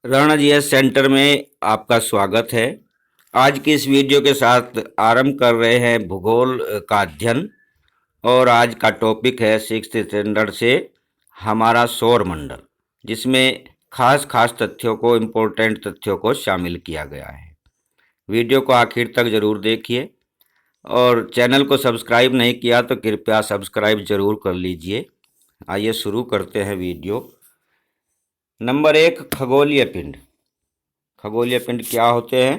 रण GS centre में आपका स्वागत है। आज की इस वीडियो के साथ आरंभ कर रहे हैं भूगोल का अध्ययन। और आज का टॉपिक है 6th स्टैंडर्ड से हमारा सौर मंडल, जिसमें खास खास तथ्यों को, इम्पोर्टेंट तथ्यों को शामिल किया गया है। वीडियो को आखिर तक ज़रूर देखिए और चैनल को सब्सक्राइब नहीं किया तो कृपया सब्सक्राइब ज़रूर कर लीजिए। आइए शुरू करते हैं वीडियो। नंबर 1, खगोलीय पिंड। खगोलीय पिंड क्या होते हैं?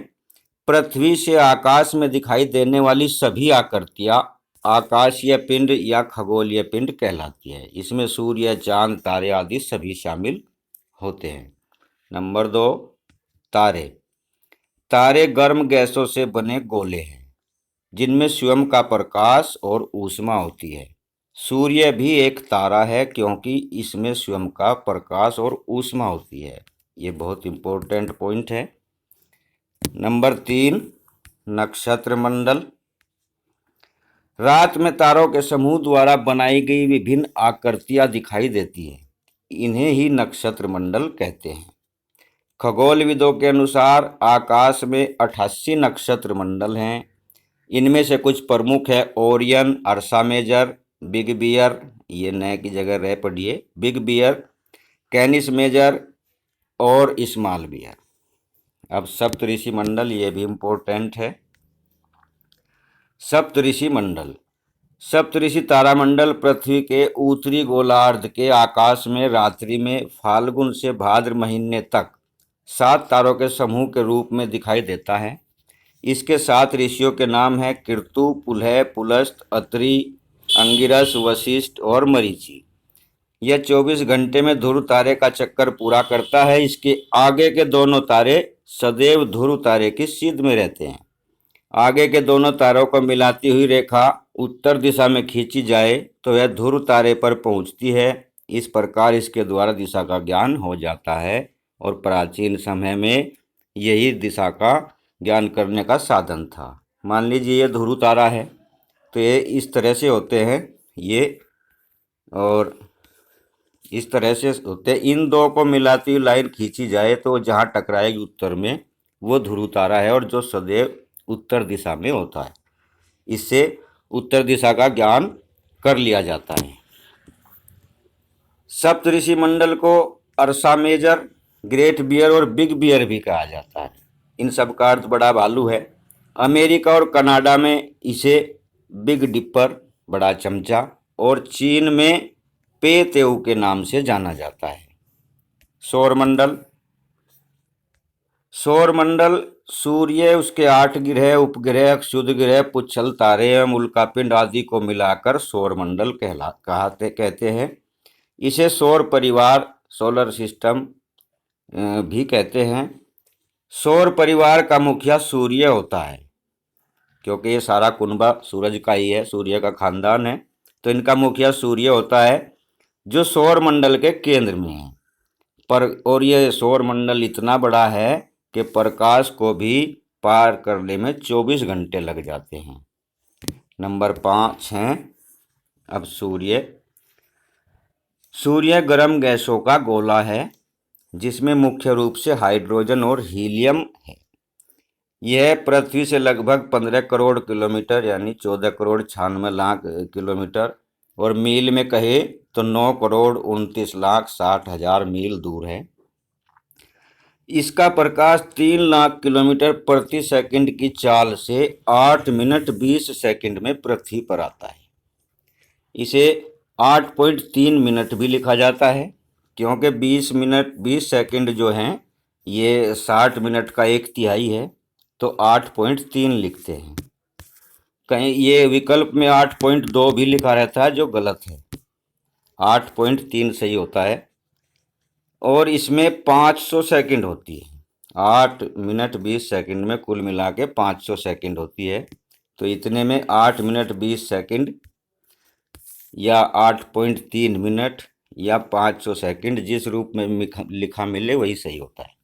पृथ्वी से आकाश में दिखाई देने वाली सभी आकृतियां आकाशीय पिंड या खगोलीय पिंड कहलाती है। इसमें सूर्य, चांद, तारे आदि सभी शामिल होते हैं। नंबर 2, तारे। तारे गर्म गैसों से बने गोले हैं जिनमें स्वयं का प्रकाश और ऊष्मा होती है। सूर्य भी एक तारा है क्योंकि इसमें स्वयं का प्रकाश और ऊष्मा होती है। ये बहुत इंपॉर्टेंट पॉइंट है। नंबर 3, नक्षत्र मंडल। रात में तारों के समूह द्वारा बनाई गई विभिन्न आकृतियां दिखाई देती हैं। इन्हें ही नक्षत्र मंडल कहते हैं। खगोलविदों के अनुसार आकाश में 88 नक्षत्र मंडल हैं। इनमें से कुछ प्रमुख है ओरियन, अर्सा मेजर, बिग बियर, ये नए की जगह रह पढ़िए, बिग बियर, कैनिस मेजर और स्मॉल बियर। अब सप्तऋषि मंडल, ये भी इम्पोर्टेंट है। सप्तऋषि मंडल। सप्तऋषि तारामंडल पृथ्वी के उत्तरी गोलार्ध के आकाश में रात्रि में फाल्गुन से भाद्र महीने तक 7 तारों के समूह के रूप में दिखाई देता है। इसके 7 ऋषियों के नाम हैं कीर्तु, पुलह, पुलस्त, अत्रि, अंगिरस, वशिष्ठ और मरीचि। यह 24 घंटे में ध्रुव तारे का चक्कर पूरा करता है। इसके आगे के दोनों तारे सदैव ध्रुव तारे की सीध में रहते हैं। आगे के दोनों तारों को मिलाती हुई रेखा उत्तर दिशा में खींची जाए तो यह ध्रुव तारे पर पहुंचती है। इस प्रकार इसके द्वारा दिशा का ज्ञान हो जाता है और प्राचीन समय में यही दिशा का ज्ञान करने का साधन था। मान लीजिए ये ध्रुव तारा है तो ये इस तरह से होते हैं, ये और इस तरह से होते हैं। इन दो को मिलाती हुई लाइन खींची जाए तो जहाँ टकराएगी उत्तर में वो ध्रुव तारा है और जो सदैव उत्तर दिशा में होता है। इससे उत्तर दिशा का ज्ञान कर लिया जाता है। सप्तऋषि मंडल को अर्सा मेजर, ग्रेट बियर और बिग बियर भी कहा जाता है। इन सब का अर्थ बड़ा भालू है। अमेरिका और कनाडा में इसे बिग डिपर, बड़ा चमचा, और चीन में पे तेऊ के नाम से जाना जाता है। सौरमंडल। सौरमंडल सूर्य, उसके 8 ग्रह, उपग्रह, क्षुद्र ग्रह, पुच्छल तारे एवं उल्कापिंड आदि को मिलाकर सौरमंडल कहते हैं। इसे सौर परिवार, सोलर सिस्टम भी कहते हैं। सौर परिवार का मुखिया सूर्य होता है क्योंकि ये सारा कुनबा सूरज का ही है, सूर्य का खानदान है, तो इनका मुखिया सूर्य होता है जो सौर मंडल के केंद्र में है। और ये सौर मंडल इतना बड़ा है कि प्रकाश को भी पार करने में 24 घंटे लग जाते हैं। नंबर 5 हैं अब सूर्य। सूर्य गर्म गैसों का गोला है जिसमें मुख्य रूप से हाइड्रोजन और हीलियम है। यह पृथ्वी से लगभग 15 करोड़ किलोमीटर यानी 14 करोड़ 96 लाख किलोमीटर और मील में कहे तो 9 करोड़ 29 लाख 60 हजार मील दूर है। इसका प्रकाश 3 लाख किलोमीटर प्रति सेकंड की चाल से 8 मिनट 20 सेकंड में पृथ्वी पर आता है। इसे 8.3 मिनट भी लिखा जाता है क्योंकि 20 मिनट 20 सेकंड जो हैं ये 60 मिनट का 1/3 है, तो 8.3 लिखते हैं। कहीं ये विकल्प में 8.2 भी लिखा रहता है जो गलत है। 8.3 सही होता है। और इसमें 500 सेकंड होती है। 8 मिनट 20 सेकंड में कुल मिला के 500 सेकंड होती है, तो इतने में 8 मिनट 20 सेकंड या 8.3 मिनट या 500 सेकंड जिस रूप में लिखा मिले वही सही होता है।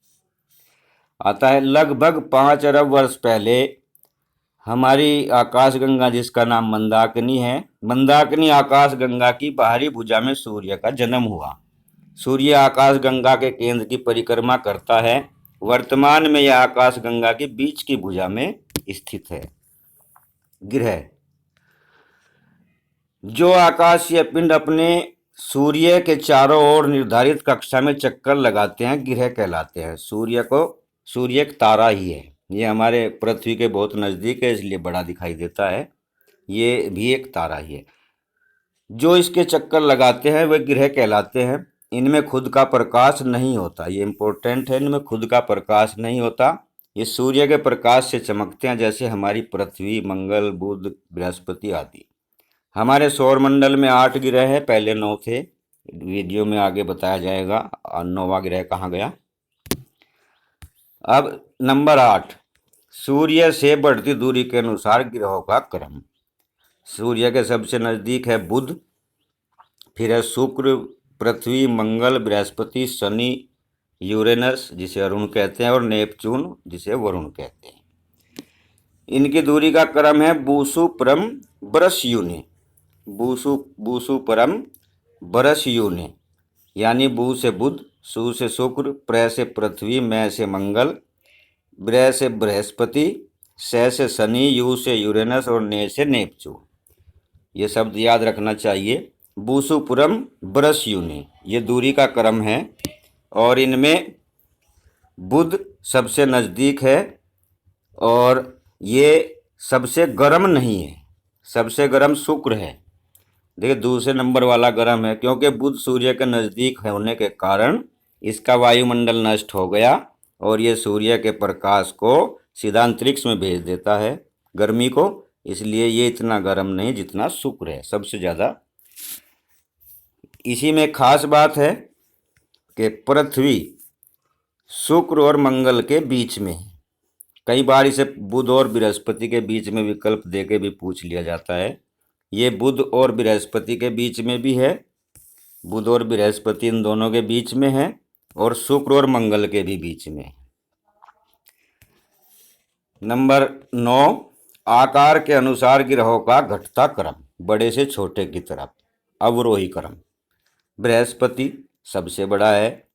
आता है लगभग 5 अरब वर्ष पहले हमारी आकाशगंगा, जिसका नाम मंदाकिनी है, मंदाकिनी आकाशगंगा की बाहरी भुजा में सूर्य का जन्म हुआ। सूर्य आकाशगंगा के केंद्र की परिक्रमा करता है। वर्तमान में यह आकाशगंगा के बीच की भुजा में स्थित है। ग्रह, जो आकाशीय पिंड अपने सूर्य के चारों ओर निर्धारित कक्षा में चक्कर लगाते हैं ग्रह कहलाते हैं। सूर्य एक तारा ही है, ये हमारे पृथ्वी के बहुत नज़दीक है इसलिए बड़ा दिखाई देता है, ये भी एक तारा ही है। जो इसके चक्कर लगाते हैं वे ग्रह कहलाते हैं। इनमें खुद का प्रकाश नहीं होता, ये इम्पोर्टेंट है, इनमें खुद का प्रकाश नहीं होता। ये सूर्य के प्रकाश से चमकते हैं, जैसे हमारी पृथ्वी, मंगल, बुध, बृहस्पति आदि। हमारे सौरमंडल में 8 ग्रह हैं, पहले 9 थे, वीडियो में आगे बताया जाएगा 9वां ग्रह कहाँ गया। अब नंबर 8, सूर्य से बढ़ती दूरी के अनुसार ग्रहों का क्रम। सूर्य के सबसे नज़दीक है बुध, फिर है शुक्र, पृथ्वी, मंगल, बृहस्पति, शनि, यूरेनस जिसे अरुण कहते हैं और नेपच्यून जिसे वरुण कहते हैं। इनकी दूरी का क्रम है बूसु परम बरस यूने। बूसु परम बरस यूने, यानी बू से बुध, सु से शुक्र, प्र से पृथ्वी, मैं से मंगल, ब्रह से बृहस्पति, स से शनि, यू से यूरेनस और ने से नेपच्यून। ये शब्द याद रखना चाहिए। बूसुपुरम बरस यूने, ये दूरी का क्रम है और इनमें बुध सबसे नज़दीक है और ये सबसे गर्म नहीं है, सबसे गर्म शुक्र है। देखिए दूसरे नंबर वाला गर्म है, क्योंकि बुध सूर्य के नज़दीक होने के कारण इसका वायुमंडल नष्ट हो गया और ये सूर्य के प्रकाश को सीधा अंतरिक्ष में भेज देता है, गर्मी को, इसलिए ये इतना गर्म नहीं जितना शुक्र है सबसे ज़्यादा। इसी में खास बात है कि पृथ्वी शुक्र और मंगल के बीच में है। कई बार इसे बुध और बृहस्पति के बीच में विकल्प देके भी पूछ लिया जाता है। ये बुध और बृहस्पति के बीच में भी है, बुध और बृहस्पति इन दोनों के बीच में है और शुक्र और मंगल के भी बीच में। नंबर 9, आकार के अनुसार ग्रहों का घटता क्रम, बड़े से छोटे की तरफ, अवरोही क्रम। बृहस्पति सबसे बड़ा है,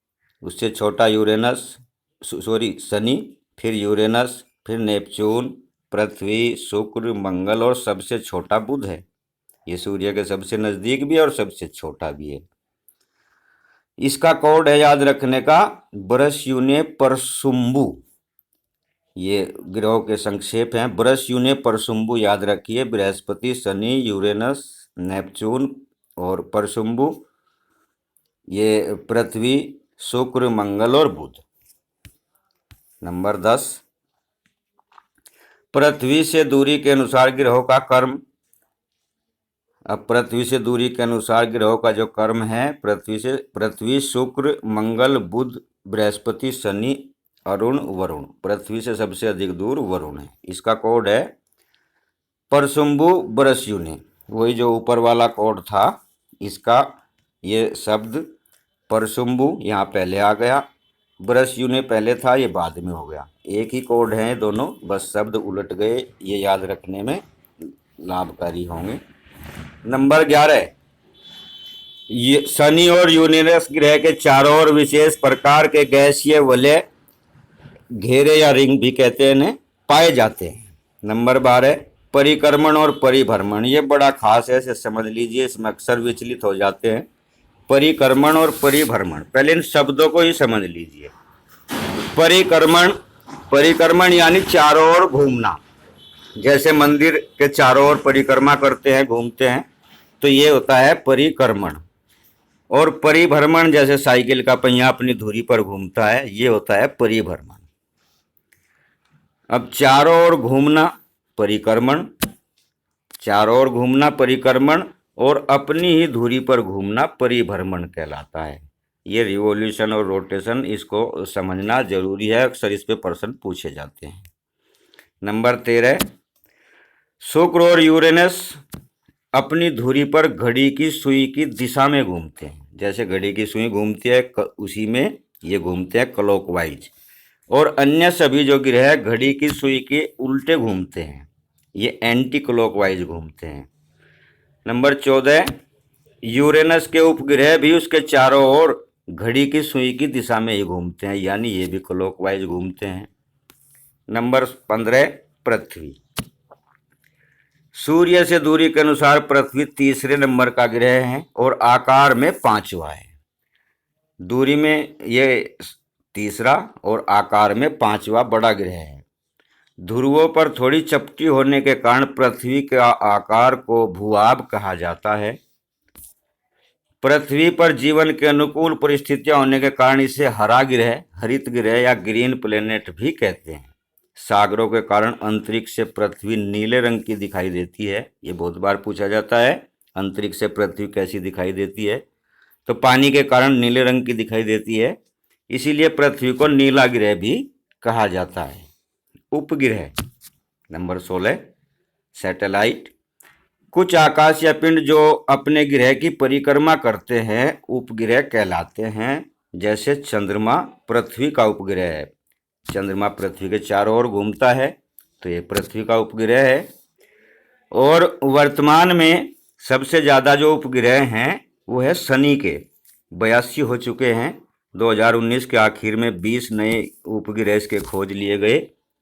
उससे छोटा शनि, फिर यूरेनस, फिर नेपच्यून, पृथ्वी, शुक्र, मंगल और सबसे छोटा बुध है। ये सूर्य के सबसे नज़दीक भी है और सबसे छोटा भी है। इसका कोड है याद रखने का बरस यूने परशुम्बु। ये ग्रहों के संक्षेप हैं, बरस यूने परशुम्बु याद रखिए। बृहस्पति, शनि, यूरेनस, नेपच्यून और परशुम्बु, ये पृथ्वी, शुक्र, मंगल और बुध। नंबर 10, पृथ्वी से दूरी के अनुसार ग्रहों का क्रम। अब पृथ्वी से दूरी के अनुसार ग्रहों का जो क्रम है, पृथ्वी, शुक्र, मंगल, बुध, बृहस्पति, शनि, अरुण, वरुण। पृथ्वी से सबसे अधिक दूर वरुण है। इसका कोड है परशुम्बु बरस यूने, वही जो ऊपर वाला कोड था इसका। ये शब्द परशुम्बु यहाँ पहले आ गया, बरस यूने पहले था, ये बाद में हो गया। एक ही कोड है दोनों, बस शब्द उलट गए, ये याद रखने में लाभकारी होंगे। नंबर 11, ये शनि और यूरेनस ग्रह के चारों ओर विशेष प्रकार के गैसीय वलय, घेरे या रिंग भी कहते हैं इन्हें, पाए जाते हैं। नंबर 12, परिक्रमण और परिभ्रमण, ये बड़ा खास है, इसे समझ लीजिए, इसमें अक्सर विचलित हो जाते हैं। परिक्रमण और परिभ्रमण, पहले इन शब्दों को ही समझ लीजिए। परिक्रमण यानी चारों ओर घूमना, जैसे मंदिर के चारों ओर परिक्रमा करते हैं, घूमते हैं, तो ये होता है परिक्रमण। और परिभ्रमण जैसे साइकिल का पहिया अपनी धुरी पर घूमता है, ये होता है परिभ्रमण। अब चारों ओर घूमना परिक्रमण, चारों ओर घूमना परिक्रमण, और अपनी ही धुरी पर घूमना परिभ्रमण कहलाता है। ये रिवोल्यूशन और रोटेशन, इसको समझना जरूरी है, अक्सर इस पे प्रश्न पूछे जाते हैं। नंबर 13, शुक्र और यूरेनस अपनी धुरी पर घड़ी की सुई की दिशा में घूमते हैं। जैसे घड़ी की सुई घूमती है उसी में ये घूमते हैं क्लॉकवाइज। और अन्य सभी जो ग्रह घड़ी की सुई के उल्टे घूमते हैं, ये एंटी क्लॉकवाइज घूमते हैं। नंबर 14, यूरेनस के उपग्रह भी उसके चारों ओर घड़ी की सुई की दिशा में ही घूमते हैं, यानी ये भी क्लॉकवाइज घूमते हैं। नंबर 15 पृथ्वी। सूर्य से दूरी के अनुसार पृथ्वी तीसरे नंबर का ग्रह है और आकार में पांचवा है। दूरी में ये तीसरा और आकार में पांचवा बड़ा ग्रह है। ध्रुवों पर थोड़ी चपटी होने के कारण पृथ्वी के आकार को भूभाग कहा जाता है। पृथ्वी पर जीवन के अनुकूल परिस्थितियां होने के कारण इसे हरा ग्रह, हरित ग्रह या ग्रीन प्लेनेट भी कहते हैं। सागरों के कारण अंतरिक्ष से पृथ्वी नीले रंग की दिखाई देती है। ये बहुत बार पूछा जाता है, अंतरिक्ष से पृथ्वी कैसी दिखाई देती है, तो पानी के कारण नीले रंग की दिखाई देती है, इसीलिए पृथ्वी को नीला ग्रह भी कहा जाता है। उपग्रह। Number 16 satellite. कुछ आकाशीय पिंड जो अपने ग्रह की परिक्रमा करते हैं उपग्रह कहलाते हैं। जैसे चंद्रमा पृथ्वी का उपग्रह है। चंद्रमा पृथ्वी के चारों ओर घूमता है, तो ये पृथ्वी का उपग्रह है। और वर्तमान में सबसे ज़्यादा जो उपग्रह हैं वो है शनि के, 82 हो चुके हैं। 2019 के आखिर में 20 नए उपग्रह इसके खोज लिए गए,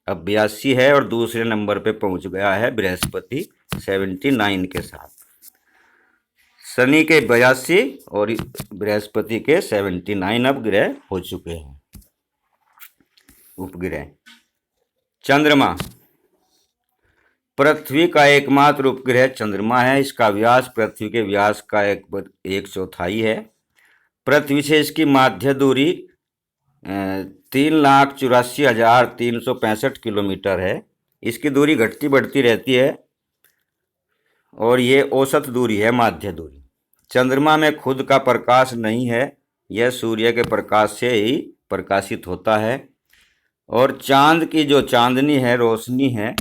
अब 82 है और दूसरे नंबर पे पहुंच गया है बृहस्पति 79 के साथ। शनि के 82 और बृहस्पति के 79 अब ग्रह हो चुके हैं उपग्रह। चंद्रमा। पृथ्वी का एकमात्र उपग्रह चंद्रमा है। इसका व्यास पृथ्वी के व्यास का एक चौथाई है। पृथ्वी से इसकी माध्य दूरी 3,84,365 किलोमीटर है। इसकी दूरी घटती बढ़ती रहती है और ये औसत दूरी है, माध्य दूरी। चंद्रमा में खुद का प्रकाश नहीं है, यह सूर्य के प्रकाश से ही प्रकाशित होता है। और चांद की जो चांदनी है, रोशनी है,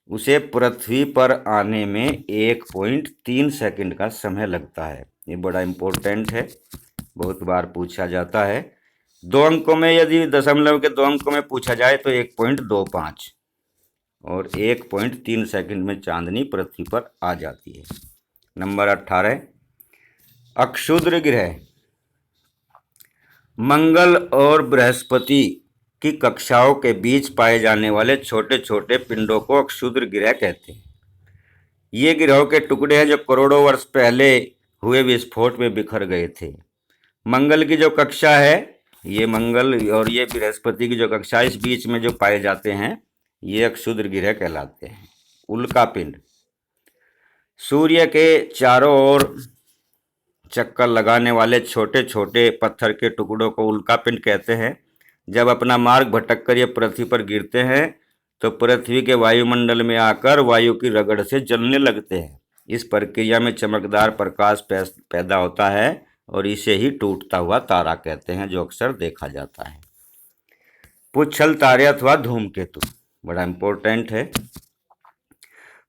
उसे पृथ्वी पर आने में 1.3 सेकंड का समय लगता है। ये बड़ा इम्पोर्टेंट है, बहुत बार पूछा जाता है। 2 अंकों में, यदि दशमलव के 2 अंकों में पूछा जाए तो 1.25 और 1.3 सेकंड में चांदनी पृथ्वी पर आ जाती है। नंबर 18 अक्षुद्र ग्रह। मंगल और बृहस्पति की कक्षाओं के बीच पाए जाने वाले छोटे छोटे पिंडों को अक्षुद्र ग्रह कहते हैं। ये ग्रहों के टुकड़े हैं जो करोड़ों वर्ष पहले हुए विस्फोट में बिखर गए थे। मंगल की जो कक्षा है, ये मंगल और ये बृहस्पति की जो कक्षा है, इस बीच में जो पाए जाते हैं ये अक्षुद्र ग्रह कहलाते हैं। उल्का पिंड। सूर्य के चारों ओर चक्कर लगाने वाले छोटे छोटे पत्थर के टुकड़ों को उल्का पिंड कहते हैं। जब अपना मार्ग भटक कर ये पृथ्वी पर गिरते हैं तो पृथ्वी के वायुमंडल में आकर वायु की रगड़ से जलने लगते हैं। इस प्रक्रिया में चमकदार प्रकाश पैदा होता है और इसे ही टूटता हुआ तारा कहते हैं, जो अक्सर देखा जाता है। पुच्छल तारे अथवा धूमकेतु बड़ा इंपॉर्टेंट है।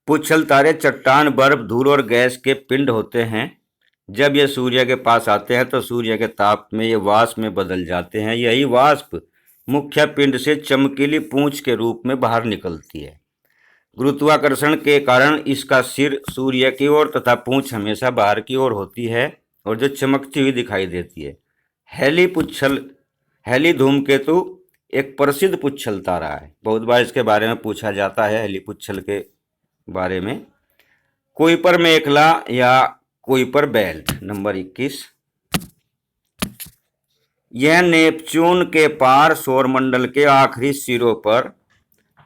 पुच्छल तारे चट्टान, बर्फ, धूल और गैस के पिंड होते हैं। जब ये सूर्य के पास आते हैं तो सूर्य के ताप में ये वाष्प में बदल जाते हैं। यही वाष्प मुख्य पिंड से चमकीली पूंछ के रूप में बाहर निकलती है। गुरुत्वाकर्षण के कारण इसका सिर सूर्य की ओर तथा पूंछ हमेशा बाहर की ओर होती है और जो चमकती हुई दिखाई देती है। हेली धूमकेतु एक प्रसिद्ध पुच्छल तारा है, बहुत बार इसके बारे में पूछा जाता है, हेली पुच्छल के बारे में। कुइपर मेखला या कुइपर बेल्ट। नंबर 21 यह नेपच्यून के पार सौरमंडल के आखिरी सिरों पर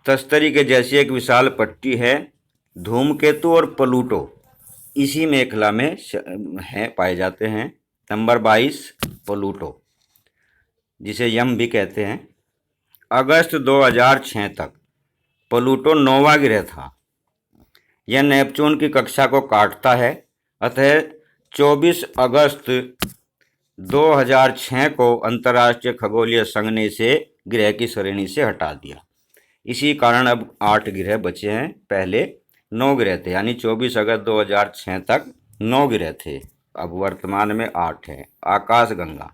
तस्तरी के जैसी एक विशाल पट्टी है। धूमकेतु और प्लूटो इसी मेखला में पाए जाते हैं। नंबर 22 प्लूटो, जिसे यम भी कहते हैं। अगस्त 2006 तक प्लूटो नौवां ग्रह था। यह नेपच्यून की कक्षा को काटता है, अतः 24 अगस्त 2006 को अंतर्राष्ट्रीय खगोलीय संघ ने इसे ग्रह की श्रेणी से हटा दिया। इसी कारण अब 8 ग्रह बचे हैं, पहले 9 ग्रह थे, यानी 24 अगस्त 2006 तक 9 ग्रह थे, अब वर्तमान में 8 हैं। आकाशगंगा।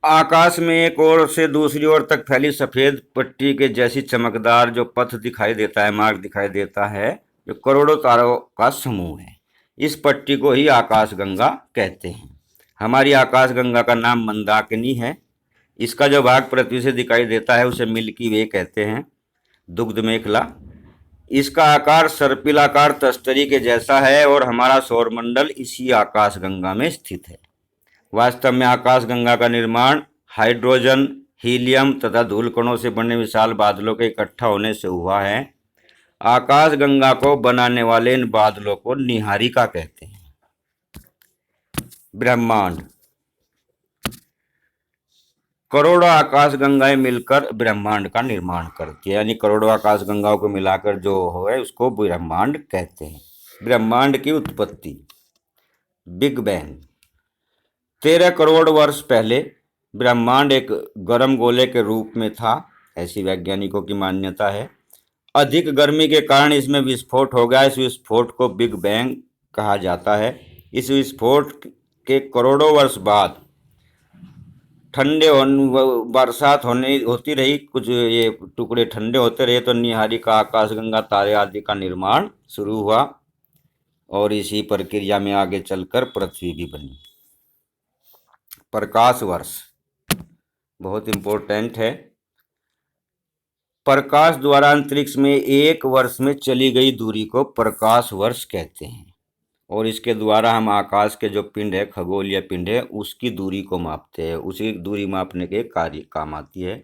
आकाश में एक ओर से दूसरी ओर तक फैली सफ़ेद पट्टी के जैसी चमकदार जो पथ दिखाई देता है, मार्ग दिखाई देता है, जो करोड़ों तारों का समूह है। इस पट्टी को ही आकाशगंगा कहते हैं। हमारी आकाशगंगा का नाम मंदाकिनी है। इसका जो भाग पृथ्वी से दिखाई देता है उसे मिल्की वे कहते हैं, दुग्ध मेखला। इसका आकार सर्पिलाकार तस्तरी के जैसा है और हमारा सौरमंडल इसी आकाशगंगा में स्थित है। वास्तव में आकाशगंगा का निर्माण हाइड्रोजन, हीलियम तथा धूलकणों से बने विशाल बादलों के इकट्ठा होने से हुआ है। आकाशगंगा को बनाने वाले इन बादलों को निहारिका कहते हैं। ब्रह्मांड। करोड़ों आकाशगंगाएं मिलकर ब्रह्मांड का निर्माण करती है, यानी करोड़ों आकाशगंगाओं को मिलाकर जो है उसको ब्रह्मांड कहते हैं। ब्रह्मांड की उत्पत्ति, बिग बैंग। 13 करोड़ वर्ष पहले ब्रह्मांड एक गर्म गोले के रूप में था, ऐसी वैज्ञानिकों की मान्यता है। अधिक गर्मी के कारण इसमें विस्फोट हो गया। इस विस्फोट को बिग बैंग कहा जाता है। इस विस्फोट के करोड़ों वर्ष बाद ठंडे बरसात होती रही, कुछ ये टुकड़े ठंडे होते रहे तो निहारिका, आकाशगंगा, तारे आदि का निर्माण शुरू हुआ और इसी प्रक्रिया में आगे चलकर पृथ्वी भी बनी। प्रकाश वर्ष बहुत इम्पोर्टेंट है। प्रकाश द्वारा अंतरिक्ष में एक वर्ष में चली गई दूरी को प्रकाश वर्ष कहते हैं और इसके द्वारा हम आकाश के जो पिंड है, खगोलीय पिंड है, उसकी दूरी को मापते हैं। उसी दूरी मापने के कार्य काम आती है।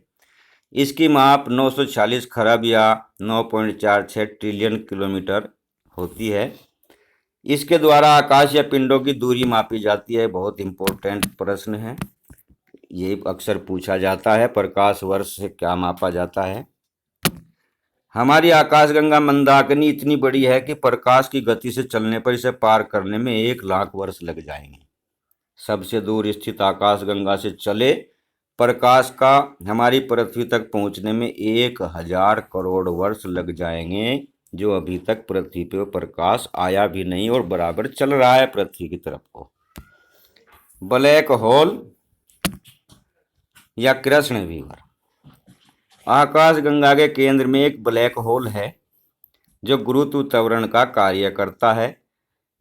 इसकी माप 946 खरब या 9.46 ट्रिलियन किलोमीटर होती है। इसके द्वारा आकाश या पिंडों की दूरी मापी जाती है। बहुत इम्पोर्टेंट प्रश्न है, ये अक्सर पूछा जाता है, प्रकाश वर्ष से क्या मापा जाता है। हमारी आकाशगंगा मंदाकिनी इतनी बड़ी है कि प्रकाश की गति से चलने पर इसे पार करने में 1 लाख वर्ष लग जाएंगे। सबसे दूर स्थित आकाशगंगा से चले प्रकाश का हमारी पृथ्वी तक पहुंचने में 1000 करोड़ वर्ष लग जाएंगे, जो अभी तक पृथ्वी पर प्रकाश आया भी नहीं और बराबर चल रहा है पृथ्वी की तरफ को। ब्लैक होल या कृष्ण विवर। आकाशगंगा के केंद्र में एक ब्लैक होल है जो गुरुत्वाकर्षण का कार्य करता है।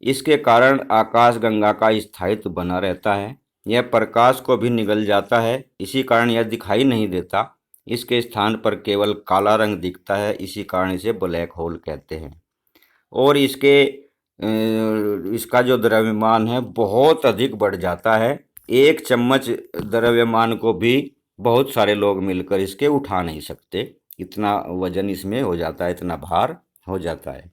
इसके कारण आकाशगंगा का स्थायित्व बना रहता है। यह प्रकाश को भी निगल जाता है, इसी कारण यह दिखाई नहीं देता। इसके स्थान पर केवल काला रंग दिखता है, इसी कारण इसे ब्लैक होल कहते हैं। और इसका जो द्रव्यमान है बहुत अधिक बढ़ जाता है। 1 चम्मच द्रव्यमान को भी बहुत सारे लोग मिलकर इसके उठा नहीं सकते, इतना वजन इसमें हो जाता है, इतना भार हो जाता है।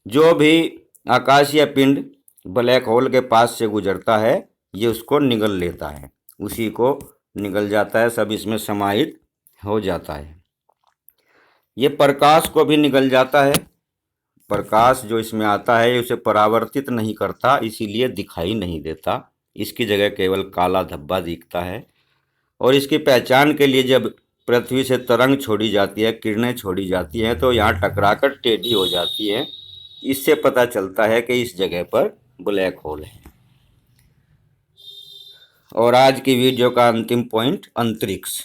जो भी आकाशीय पिंड ब्लैक होल के पास से गुजरता है ये उसको निगल लेता है, उसी को निगल जाता है, सब इसमें समाहित हो जाता है। ये प्रकाश को भी निगल जाता है। प्रकाश जो इसमें आता है उसे परावर्तित नहीं करता, इसीलिए दिखाई नहीं देता। इसकी जगह केवल काला धब्बा दिखता है। और इसकी पहचान के लिए जब पृथ्वी से तरंग छोड़ी जाती है, किरणें छोड़ी जाती हैं, तो यहाँ टकराकर टेढ़ी हो जाती है। इससे पता चलता है कि इस जगह पर ब्लैक होल है। और आज की वीडियो का अंतिम पॉइंट, अंतरिक्ष।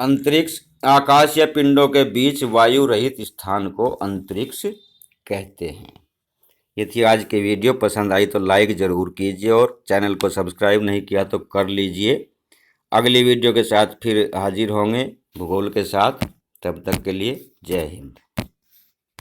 अंतरिक्ष आकाशीय पिंडों के बीच वायु रहित स्थान को अंतरिक्ष कहते हैं। ये थी आज की वीडियो। पसंद आई तो लाइक ज़रूर कीजिए और चैनल को सब्सक्राइब नहीं किया तो कर लीजिए। अगली वीडियो के साथ फिर हाजिर होंगे भूगोल के साथ। तब तक के लिए जय हिंद।